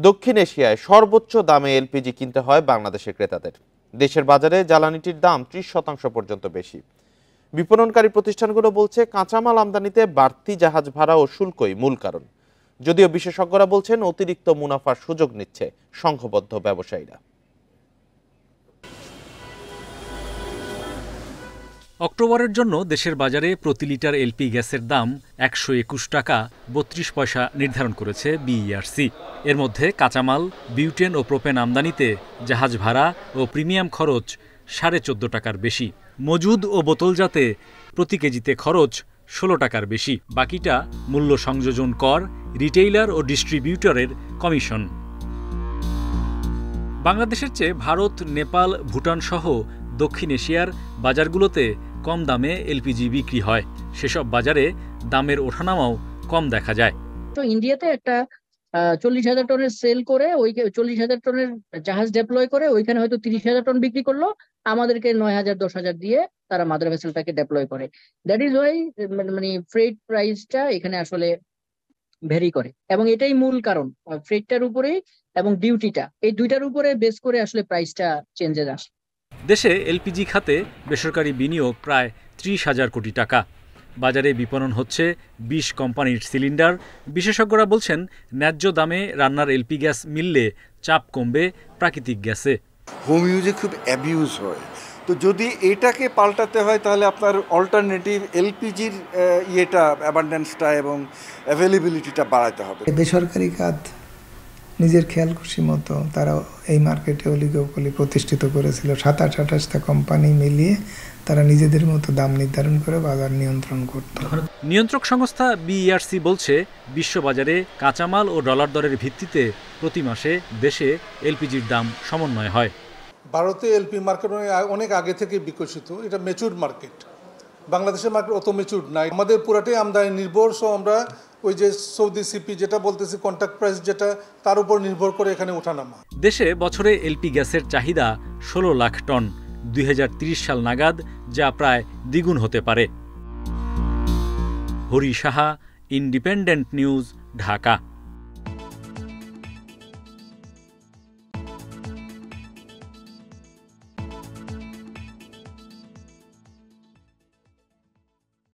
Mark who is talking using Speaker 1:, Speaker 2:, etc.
Speaker 1: দক্ষিণ এশিয়ায় সর্বোচ্চ দামে এলপিজি কিনতে হয় বাংলাদেশের ক্রেতাদের। দেশের বাজারে জ্বালানিটির দাম ৩০% পর্যন্ত বেশি। বিপণনকারী প্রতিষ্ঠানগুলো বলছে কাঁচামাল আমদানিতে বাড়তি জাহাজ ভাড়া ও শুল্কই মূল কারণ। যদিও বিশেষজ্ঞরা বলছেন অতিরিক্ত মুনাফার সুযোগ নিচ্ছে সংঘবদ্ধ ব্যবসায়ীরা।
Speaker 2: অক্টোবরের জন্য দেশের বাজারে প্রতি লিটার এলপি গ্যাসের দাম ১২১ টাকা ৩২ পয়সা নির্ধারণ করেছে বিইআরসি। এর মধ্যে কাঁচামাল, বিউটেন ও প্রোপেন আমদানিতে জাহাজ ভাড়া ও প্রিমিয়াম খরচ ১৪.৫ টাকার বেশি। মজুদ ও বোতলজাতে প্রতি কেজিতে খরচ ১৬ টাকার বেশি। বাকিটা মূল্য সংযোজন কর, রিটেইলার ও ডিস্ট্রিবিউটরের কমিশন। বাংলাদেশের চেয়ে ভারত, নেপাল, ভুটান সহ দক্ষিণ এশিয়ার বাজারগুলোতে কম দামে এলপিজি বিক্রি হয়। সেসব বাজারে দামের ওঠানামাও কম দেখা যায়।
Speaker 3: তো ইন্ডিয়াতে একটা ৪০,০০০ টনের সেল করে ওই ৪০,০০০ টনের জাহাজ ডেপ্লয় করে ওইখানে হয়তো ৩০,০০০ টন বিক্রি করলো, আমাদেরকে ৯,০০০ ১০,০০০ দিয়ে তারা মাদার ভেসেলটাকে ডেপ্লয় করে। দ্যাট ইজ ওয়াই মানে ফ্রেট প্রাইসটা এখানে আসলে ভ্যারি করে, এবং এটাই মূল কারণ। ফ্রেটটার উপরে এবং ডিউটিটা, এই দুইটার উপরে বেস করে আসলে প্রাইসটা চেঞ্জেস আসে।
Speaker 2: দেশে এলপিজি খাতে বেসরকারি বিনিয়োগ প্রায় ৩০,০০০ কোটি টাকা। বাজারে বিপণন হচ্ছে ২০ কোম্পানির সিলিন্ডার। বিশেষজ্ঞরা বলছেন ন্যায্য দামে রান্নার এলপি গ্যাস মিললে চাপ কমবে প্রাকৃতিক গ্যাসে।
Speaker 4: হোম ইউজে খুব অ্যাবিউজ হয়, তো যদি এটাকে পাল্টাতে হয় তাহলে আপনার অল্টারনেটিভ এলপিজির অ্যাবান্ডেন্সটা এবং অ্যাভেলেবিলিটিটা বাড়াতে হবে।
Speaker 5: বেসরকারি খাত নিজের খেয়াল খুশি মতো তারা এই মার্কেটে অলিগোপলি প্রতিষ্ঠিত করেছিল। ২৭-২৮টা কোম্পানি মিলিয়ে তারা নিজেদের মতো দাম নির্ধারণ করে বাজার নিয়ন্ত্রণ করত।
Speaker 2: নিয়ন্ত্রক সংস্থা বিইআরসি বলছে বিশ্ববাজারে কাঁচামাল ও ডলার দরের ভিত্তিতে প্রতি মাসে দেশে এলপিজির দাম সমন্বয় হয়।
Speaker 6: ভারতে এলপি মার্কেট অনেক আগে থেকে বিকশিত, এটা ম্যাচুর মার্কেট। বাংলাদেশের মার্কেট অত ম্যাচুর নাই, আমাদের পুরাটাই আমদানি নির্ভর। সো আমরা ওই যে সৌদি সিপি যেটা বলতেছি, কন্ট্রাক্ট প্রাইস যেটা, তার উপর নির্ভর করে এখানে ওঠানামা।
Speaker 2: দেশে বছরে এলপি গ্যাসের চাহিদা ১৬ লাখ টন। ২০৩০ সাল নাগাদ যা প্রায় দ্বিগুণ হতে পারে। Hari Saha, independent news, Dhaka.